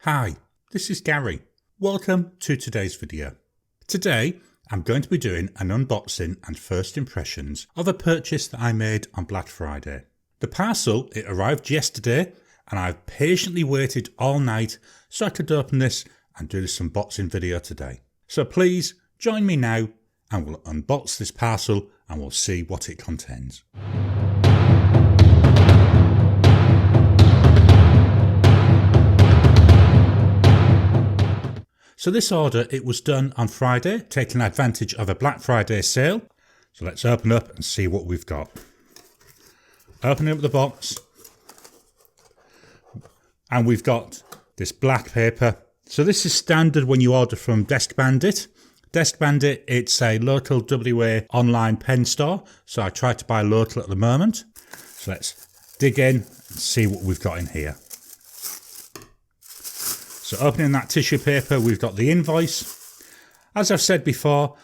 Hi, this is Gary. Welcome to today's video. Today I'm going to be doing an unboxing and first impressions of a purchase that I made on Black Friday. The parcel, it arrived yesterday and I've patiently waited all night so I could open this and do this unboxing video today. So please join me now and we'll unbox this parcel and we'll see what it contains. So this order, it was done on Friday, taking advantage of a Black Friday sale. So let's open up and see what we've got. Opening up the box. And we've got this black paper. So this is standard when you order from Desk Bandit. Desk Bandit, it's a local WA online pen store. So I tried to buy local at the moment. So let's dig in and see what we've got in here. So opening that tissue paper, we've got the invoice. As I've said before,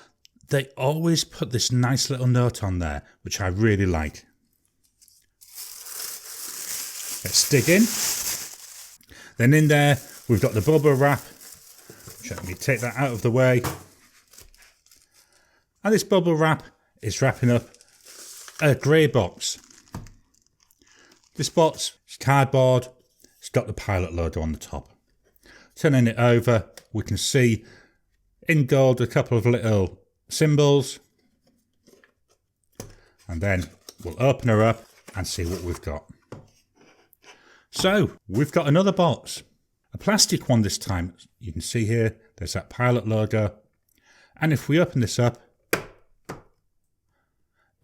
they always put this nice little note on there, which I really like. Let's dig in. Then in there, we've got the bubble wrap. Let me take that out of the way. And this bubble wrap is wrapping up a grey box. This box is cardboard. It's got the Pilot logo on the top. Turning it over, we can see in gold a couple of little symbols. And then we'll open her up and see what we've got. So, we've got another box. A plastic one this time. You can see here, there's that Pilot logo. And if we open this up,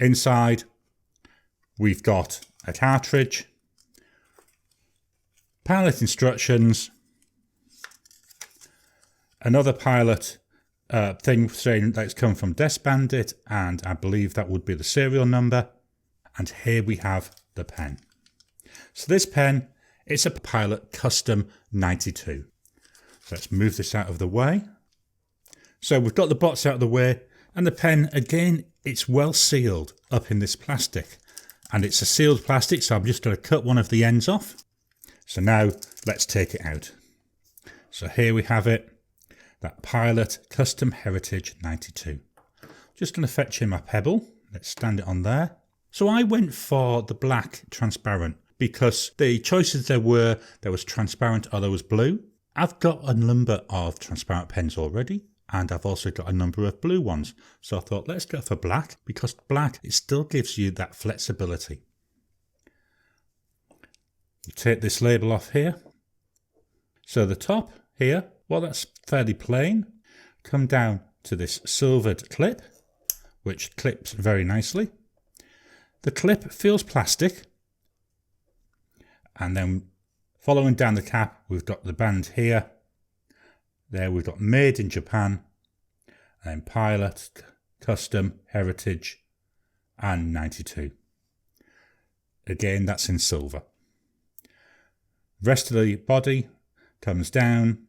inside, we've got a cartridge, Pilot instructions, another Pilot thing saying that it's come from Desk Bandit, and I believe that would be the serial number. And here we have the pen. So this pen, it's a Pilot Custom 92. So let's move this out of the way. So we've got the box out of the way, and the pen, again, it's well sealed up in this plastic. And it's a sealed plastic, so I'm just going to cut one of the ends off. So now let's take it out. So here we have it. That Pilot Custom Heritage 92. Just going to fetch in my pebble. Let's stand it on there. So I went for the black transparent because the choices there was transparent or there was blue. I've got a number of transparent pens already and I've also got a number of blue ones. So I thought let's go for black because black, it still gives you that flexibility. You take this label off here. So the top here, well, that's fairly plain. Come down to this silvered clip, which clips very nicely. The clip feels plastic. And then following down the cap, we've got the band here. There we've got Made in Japan, and Pilot, Custom, Heritage, and 92. Again, that's in silver. The rest of the body comes down.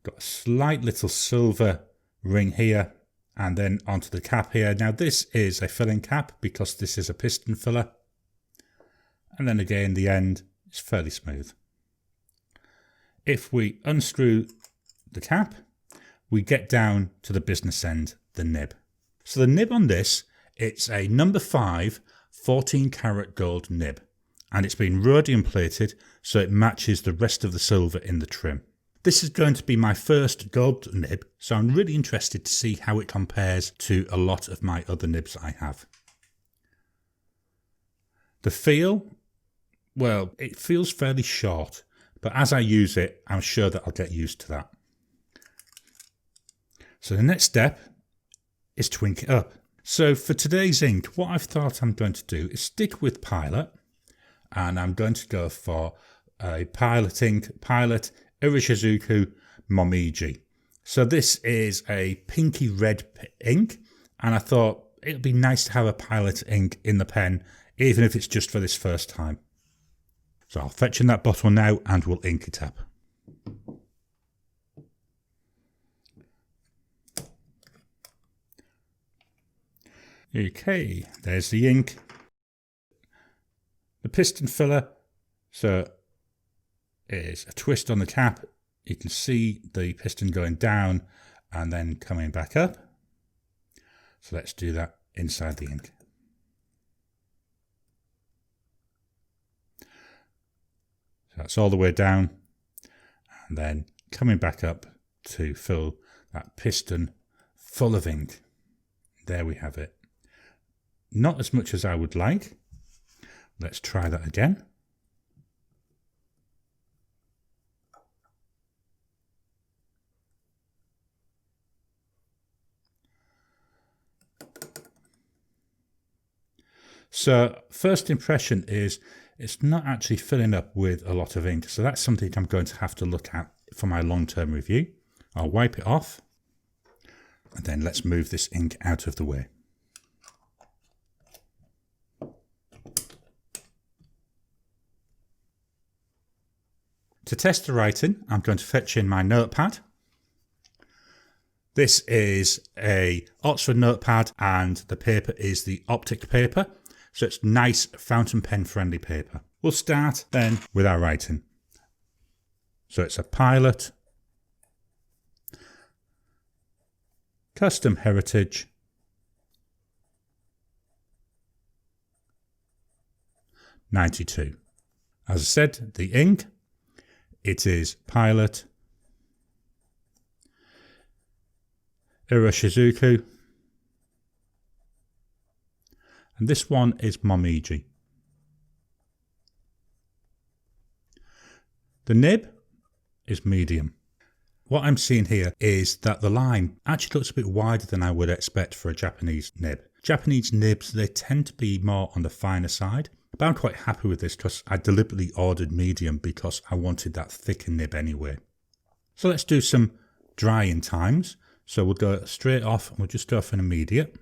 Got a slight little silver ring here and then onto the cap here. Now this is a filling cap because this is a piston filler. And then again the end is fairly smooth. If we unscrew the cap, we get down to the business end, the nib. So the nib on this, it's a number 5 14 karat gold nib. And it's been rhodium plated so it matches the rest of the silver in the trim. This is going to be my first gold nib, so I'm really interested to see how it compares to a lot of my other nibs I have. The feel, well, it feels fairly short, but as I use it, I'm sure that I'll get used to that. So the next step is twink it up. So for today's ink, what I've thought I'm going to do is stick with Pilot, and I'm going to go for a Pilot ink, Pilot Iroshizuku Momiji. So this is a pinky red ink, and I thought it'd be nice to have a Pilot ink in the pen, even if it's just for this first time. So I'll fetch in that bottle now and we'll ink it up. Okay, there's the ink. The piston filler, so is a twist on the cap You can see the piston going down and then coming back up. So let's do that inside the ink. So that's all the way down and then coming back up to fill that piston full of ink. There we have it. Not as much as I would like. Let's try that again. So first impression is it's not actually filling up with a lot of ink. So that's something I'm going to have to look at for my long-term review. I'll wipe it off and then let's move this ink out of the way. To test the writing, I'm going to fetch in my notepad. This is a Oxford notepad and the paper is the optic paper. So it's nice fountain pen friendly paper. We'll start then with our writing. So it's a Pilot, Custom Heritage, '92. As I said, the ink, it is Pilot Iroshizuku. And this one is Momiji. The nib is medium. What I'm seeing here is that the line actually looks a bit wider than I would expect for a Japanese nib. Japanese nibs, they tend to be more on the finer side, but I'm quite happy with this because I deliberately ordered medium because I wanted that thicker nib anyway. So let's do some drying times. So we'll go straight off and we'll just go for an immediate.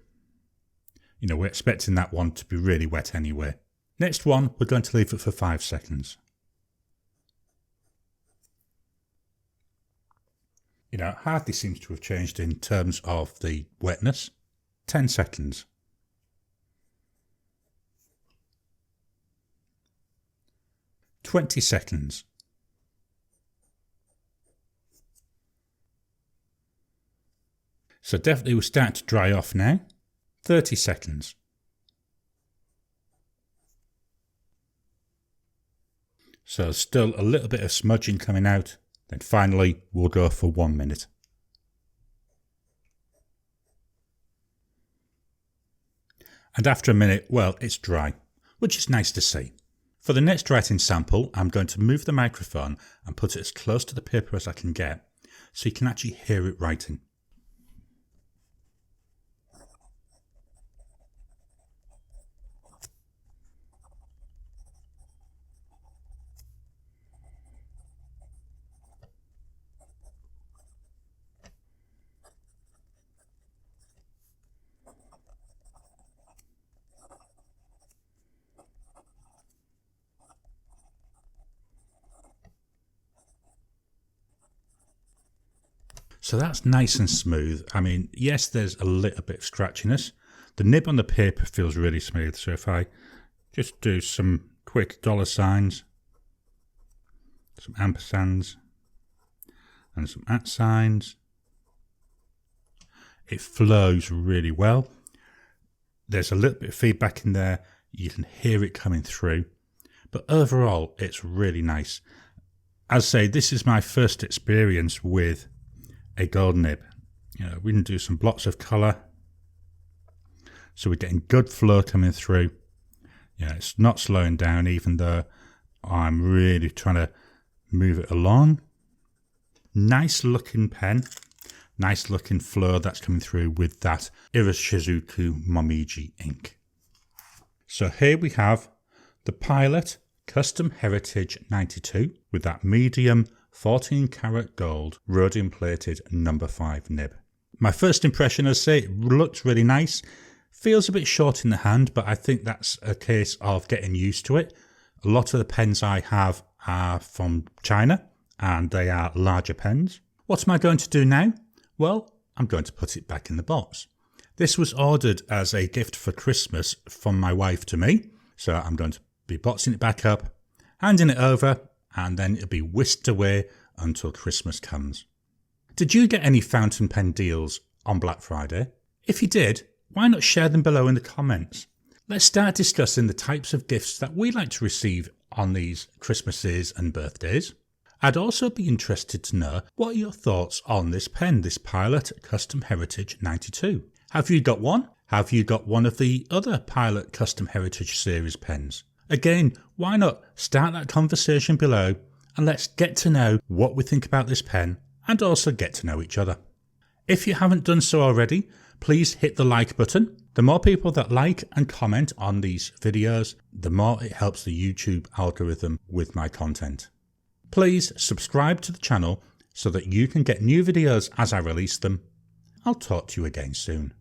You know, we're expecting that one to be really wet anyway. Next one, we're going to leave it for 5 seconds. You know, it hardly seems to have changed in terms of the wetness. 10 seconds. "20 seconds. So definitely we're starting to dry off now. 30 seconds. So still a little bit of smudging coming out. Then finally we'll go for 1 minute. And after a minute, well, it's dry, which is nice to see. For the next writing sample, I'm going to move the microphone and put it as close to the paper as I can get, so you can actually hear it writing. So that's nice and smooth. I mean, yes, there's a little bit of scratchiness. The nib on the paper feels really smooth. So if I just do some quick dollar signs, some ampersands, and some @ signs, it flows really well. There's a little bit of feedback in there. You can hear it coming through. But overall, it's really nice. As I say, this is my first experience with a gold nib. You know, we can do some blocks of colour, so we're getting good flow coming through. Yeah, it's not slowing down, even though I'm really trying to move it along. Nice looking pen, nice looking flow that's coming through with that Iroshizuku Momiji ink. So here we have the Pilot Custom Heritage 92 with that medium 14 karat gold rhodium plated number 5 nib. My first impression, as I say, it looks really nice. Feels a bit short in the hand, but I think that's a case of getting used to it. A lot of the pens I have are from China and they are larger pens. What am I going to do now? Well, I'm going to put it back in the box. This was ordered as a gift for Christmas from my wife to me. So I'm going to be boxing it back up, handing it over, and then it'll be whisked away until Christmas comes. Did you get any fountain pen deals on Black Friday? If you did, why not share them below in the comments? Let's start discussing the types of gifts that we like to receive on these Christmases and birthdays. I'd also be interested to know what are your thoughts on this pen, this Pilot Custom Heritage 92. Have you got one? Have you got one of the other Pilot Custom Heritage series pens? Again, why not start that conversation below and let's get to know what we think about this pen and also get to know each other. If you haven't done so already, please hit the like button. The more people that like and comment on these videos, the more it helps the YouTube algorithm with my content. Please subscribe to the channel so that you can get new videos as I release them. I'll talk to you again soon.